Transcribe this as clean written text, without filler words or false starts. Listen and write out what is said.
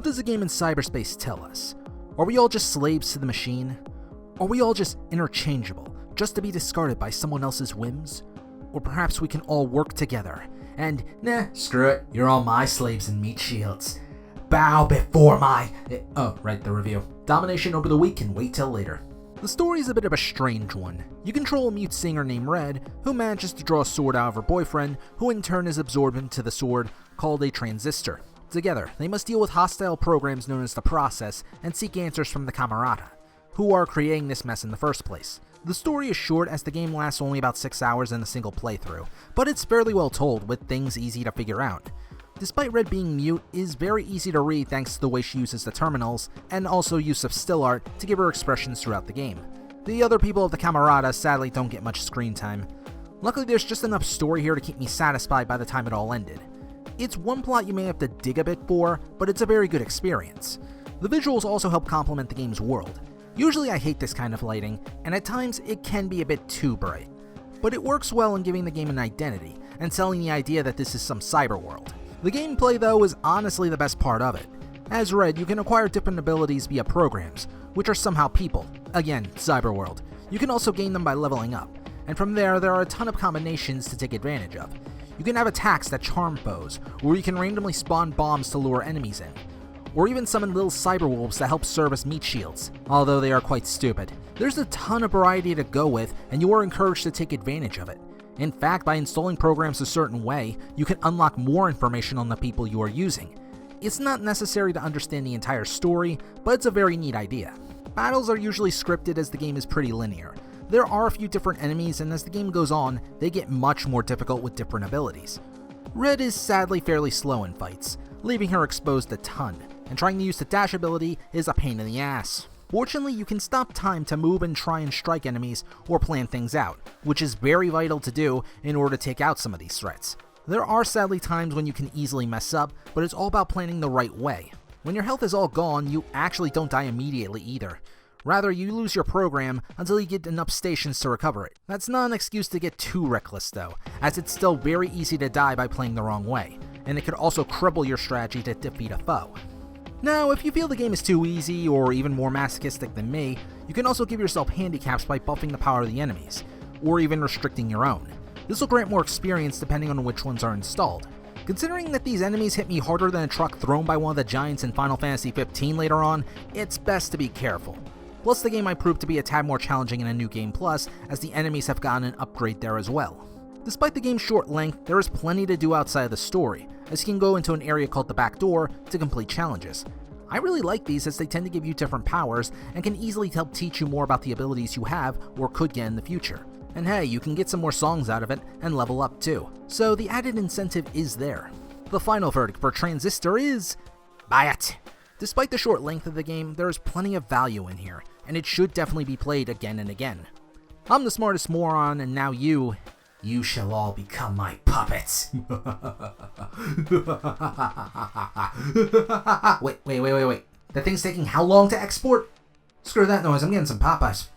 What does a game in cyberspace tell us? Are we all just slaves to the machine? Are we all just interchangeable, just to be discarded by someone else's whims? Or perhaps we can all work together and, nah, screw it, you're all my slaves and meat shields. Bow before my... Oh, right, the review. Domination over the weak can wait till later. The story is a bit of a strange one. You control a mute singer named Red, who manages to draw a sword out of her boyfriend, who in turn is absorbed into the sword, called a transistor. Together, they must deal with hostile programs known as the Process, and seek answers from the Camarada, who are creating this mess in the first place. The story is short as the game lasts only about 6 hours in a single playthrough, but it's fairly well told with things easy to figure out. Despite Red being mute, it is very easy to read thanks to the way she uses the terminals, and also use of still art to give her expressions throughout the game. The other people of the Camarada sadly don't get much screen time. Luckily there's just enough story here to keep me satisfied by the time it all ended. It's one plot you may have to dig a bit for, but it's a very good experience. The visuals also help complement the game's world. Usually I hate this kind of lighting, and at times it can be a bit too bright. But it works well in giving the game an identity, and selling the idea that this is some cyber world. The gameplay though is honestly the best part of it. As Red, you can acquire different abilities via programs, which are somehow people. Again, cyber world. You can also gain them by leveling up, and from there are a ton of combinations to take advantage of. You can have attacks that charm foes, or you can randomly spawn bombs to lure enemies in, or even summon little cyber wolves that help serve as meat shields, although they are quite stupid. There's a ton of variety to go with, and you are encouraged to take advantage of it. In fact, by installing programs a certain way, you can unlock more information on the people you are using. It's not necessary to understand the entire story, but it's a very neat idea. Battles are usually scripted as the game is pretty linear. There are a few different enemies, and as the game goes on, they get much more difficult with different abilities. Red is sadly fairly slow in fights, leaving her exposed a ton, and trying to use the dash ability is a pain in the ass. Fortunately, you can stop time to move and try and strike enemies or plan things out, which is very vital to do in order to take out some of these threats. There are sadly times when you can easily mess up, but it's all about planning the right way. When your health is all gone, you actually don't die immediately either. Rather, you lose your program until you get enough stations to recover it. That's not an excuse to get too reckless though, as it's still very easy to die by playing the wrong way, and it could also cripple your strategy to defeat a foe. Now, if you feel the game is too easy or even more masochistic than me, you can also give yourself handicaps by buffing the power of the enemies, or even restricting your own. This will grant more experience depending on which ones are installed. Considering that these enemies hit me harder than a truck thrown by one of the giants in Final Fantasy 15 later on, it's best to be careful. Plus, the game might prove to be a tad more challenging in a New Game Plus, as the enemies have gotten an upgrade there as well. Despite the game's short length, there is plenty to do outside of the story, as you can go into an area called the Back Door to complete challenges. I really like these as they tend to give you different powers and can easily help teach you more about the abilities you have or could get in the future. And hey, you can get some more songs out of it and level up too, so the added incentive is there. The final verdict for Transistor is... buy it! Despite the short length of the game, there is plenty of value in here, and it should definitely be played again and again. I'm the smartest moron, and now you shall all become my puppets. Wait. That thing's taking how long to export? Screw that noise, I'm getting some Popeyes.